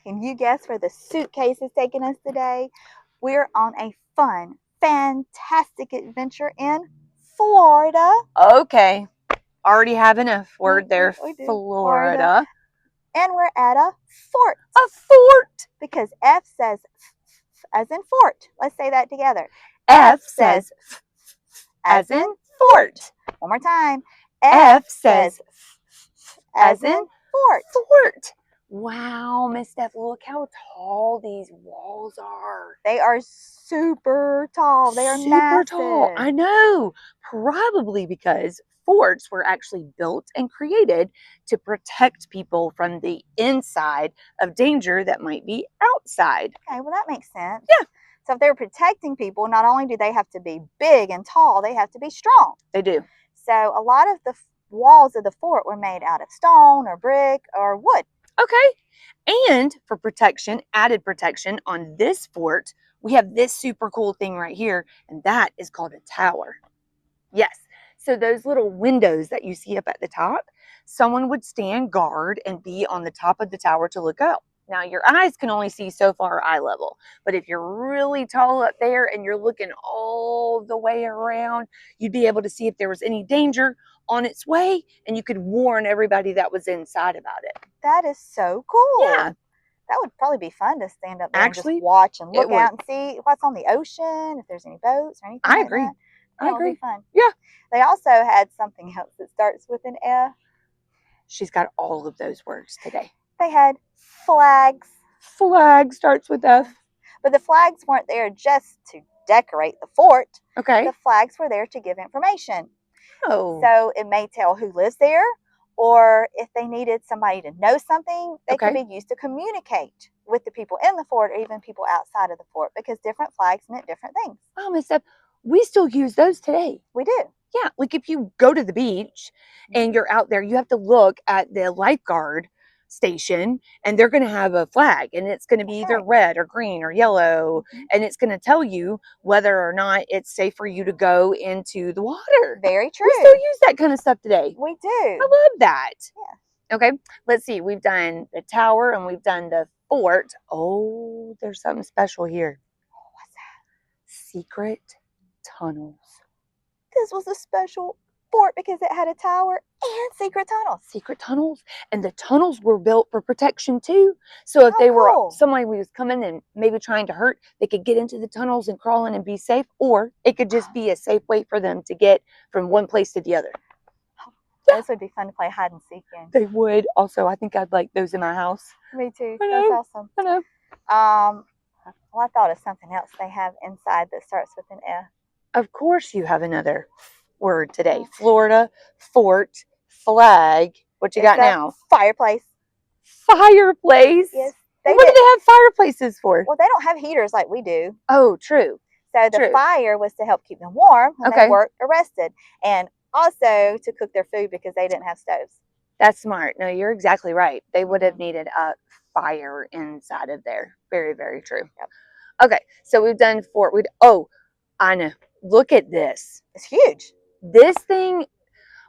Can you guess where the suitcase is taking us today? We're on a fun, fantastic adventure in Florida. Okay. Already have enough word there. We do. Florida. And we're at a fort. A fort. Because F says as in fort. Let's say that together. F says as in fort. One more time. F says as in fort. Fort. Wow, Miss Steph, look how tall these walls are. They are super tall. They are super massive. tall. I know. Probably because forts were actually built and created to protect people from the inside of danger that might be outside. Okay, well that makes sense. Yeah. So if they're protecting people, not only do they have to be big and tall, they have to be strong. They do. So a lot of the walls of the fort were made out of stone or brick or wood. Okay. And for protection, added protection on this fort, we have this super cool thing right here, and that is called a tower. Yes. So those little windows that you see up at the top, someone would stand guard and be on the top of the tower to look out. Now, your eyes can only see so far eye level, but if you're really tall up there and you're looking all the way around, you'd be able to see if there was any danger on its way, and you could warn everybody that was inside about it. That is so cool. Yeah. That would probably be fun to stand up there Actually, and just watch and look out and see what's on the ocean, if there's any boats or anything I like agree. that. I agree. Would be fun. Yeah. They also had something else that starts with an F. She's got all of those words today. They had flags. Flag starts with F. But the flags weren't there just to decorate the fort. Okay. The flags were there to give information. Oh. So it may tell who lives there, or if they needed somebody to know something, they could be used to communicate with the people in the fort or even people outside of the fort, because different flags meant different things. Oh, Miss Steph, we still use those today. We do. Yeah, like if you go to the beach and you're out there, you have to look at the lifeguard station, and they're going to have a flag, and it's going to be either red or green or yellow, and it's going to tell you whether or not it's safe for you to go into the water. Very true. We still use that kind of stuff today. We do. I love that. Yeah. Okay, let's see. We've done the tower and we've done the fort. Oh, there's something special here. What's that? Secret tunnels. This was a special fort because it had a tower and secret tunnels. Secret tunnels. And the tunnels were built for protection too. So if somebody was coming and maybe trying to hurt, they could get into the tunnels and crawl in and be safe, or it could just be a safe way for them to get from one place to the other. Those would be fun to play hide and seek in. They would. Also, I think I'd like those in my house. Me too. I know. That's awesome. I know. Well, I thought of something else they have inside that starts with an F. Of course you have another word today. Florida, fort, flag. What you got now? Fireplace. Fireplace? Yes. What do they have fireplaces for? Well, they don't have heaters like we do. Oh, true. So the fire was to help keep them warm when they worked or rested. And also to cook their food because they didn't have stoves. That's smart. No, you're exactly right. They would have needed a fire inside of there. Very, very true. Yep. Okay, so we've done fort. I know. Look at this. It's huge. This thing,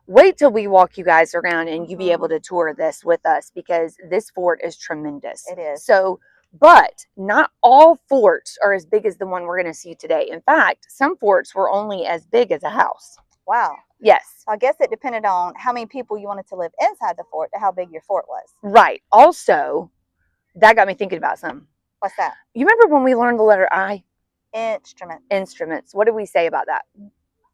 wait till we walk you guys around and you be able to tour this with us, because this fort is tremendous. It is. So, but not all forts are as big as the one we're going to see today. In fact, some forts were only as big as a house. Wow. Yes. I guess it depended on how many people you wanted to live inside the fort to how big your fort was. Right. Also, that got me thinking about something. What's that? You remember when we learned the letter I? Instruments. Instruments. What did we say about that?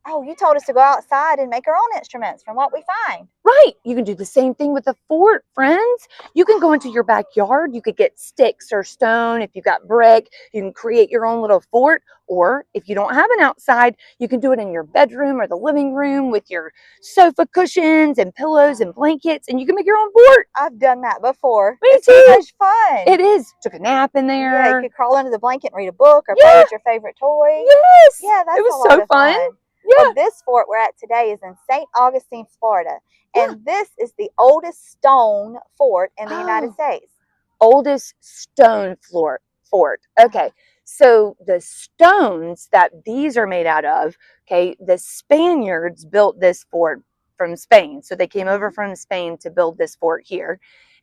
Oh, you told us to go outside and make our own instruments from what we find. Right. You can do the same thing with the fort, friends. You can go into your backyard. You could get sticks or stone. If you've got brick, you can create your own little fort. Or if you don't have an outside, you can do it in your bedroom or the living room with your sofa cushions and pillows and blankets, and you can make your own fort. I've done that before. Me too. It's so much fun. It is. Took a nap in there. Yeah, you could crawl under the blanket and read a book or play with your favorite toy. Yes. Yeah, that's it was so fun. Yeah. Well, this fort we're at today is in St. Augustine, Florida. And this is the oldest stone fort in the United States. Oldest stone fort. Okay. So the stones that these are made out of, the Spaniards built this fort from Spain. So they came over from Spain to build this fort here.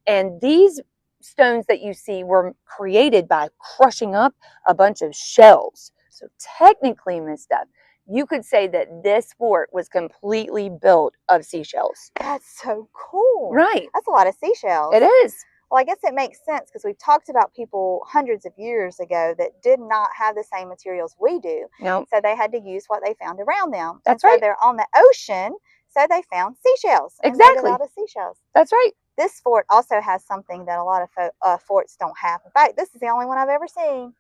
And these stones that you see were created by crushing up a bunch of shells. So technically, Miss Steph, you could say that this fort was completely built of seashells. That's so cool. Right. That's a lot of seashells. It is. Well, I guess it makes sense because we've talked about people hundreds of years ago that did not have the same materials we do. No. So they had to use what they found around them. That's and right. So they're on the ocean, so they found seashells. Exactly. And made it out of seashells. That's right. This fort also has something that a lot of forts don't have. In fact, this is the only one I've ever seen.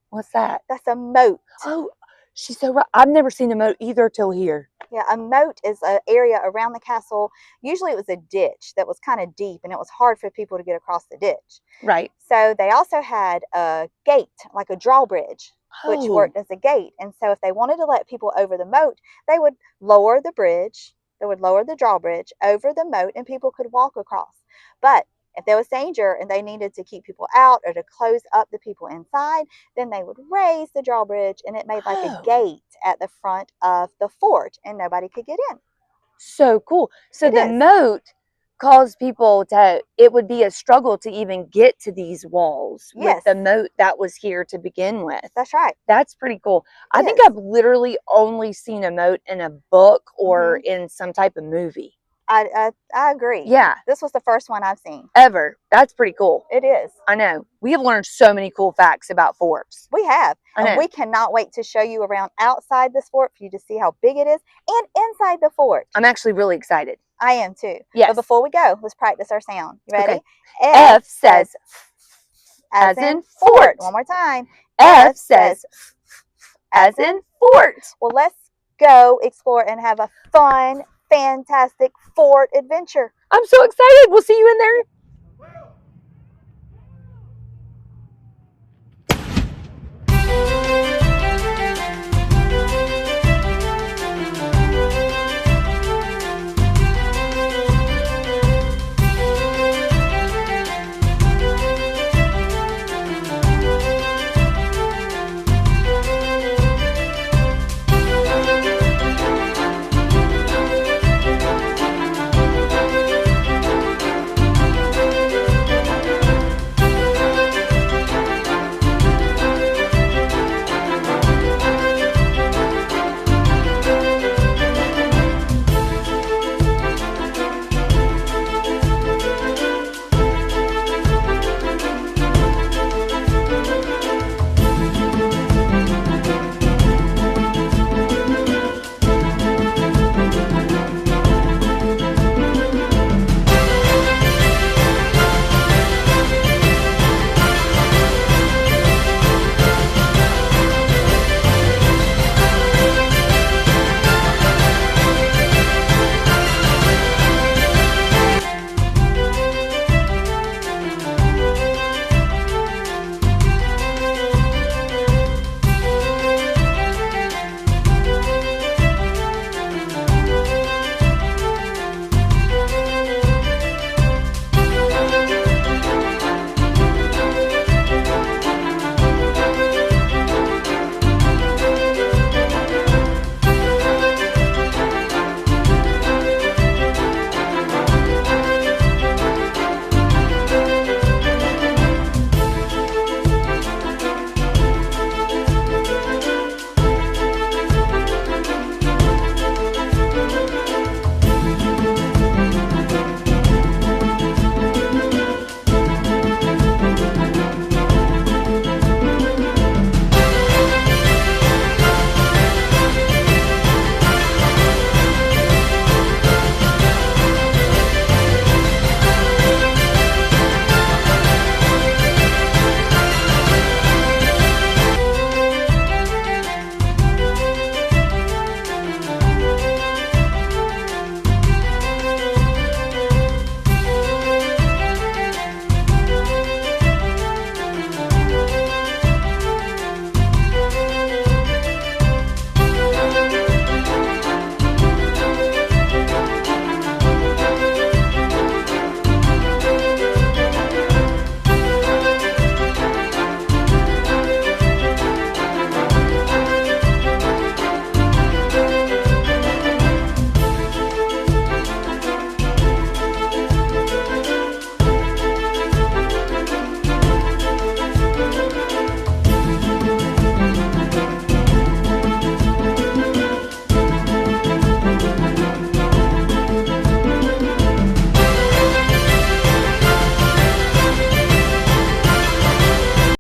What's that? That's a moat. Oh, she's so right. I've never seen a moat either till here. Yeah, a moat is an area around the castle. Usually it was a ditch that was kind of deep, and it was hard for people to get across the ditch. Right. So they also had a gate, like a drawbridge, which worked as a gate. And so if they wanted to let people over the moat, they would lower the bridge. They would lower the drawbridge over the moat, and people could walk across. But if there was danger and they needed to keep people out or to close up the people inside, then they would raise the drawbridge, and it made like a gate at the front of the fort, and nobody could get in. So cool. So the moat caused people to, it would be a struggle to even get to these walls with the moat that was here to begin with. That's right. That's pretty cool. I think I've literally only seen a moat in a book or in some type of movie. I agree. Yeah. This was the first one I've seen. Ever. That's pretty cool. It is. I know. We have learned so many cool facts about forts. We have. I know. And we cannot wait to show you around outside this fort for you to see how big it is and inside the fort. I'm actually really excited. I am too. Yes. But before we go, let's practice our sound. You ready? Okay. F says as in fort. One more time. F says as in fort. Well, let's go explore and have a fun, fantastic fort adventure. I'm so excited. We'll see you in there.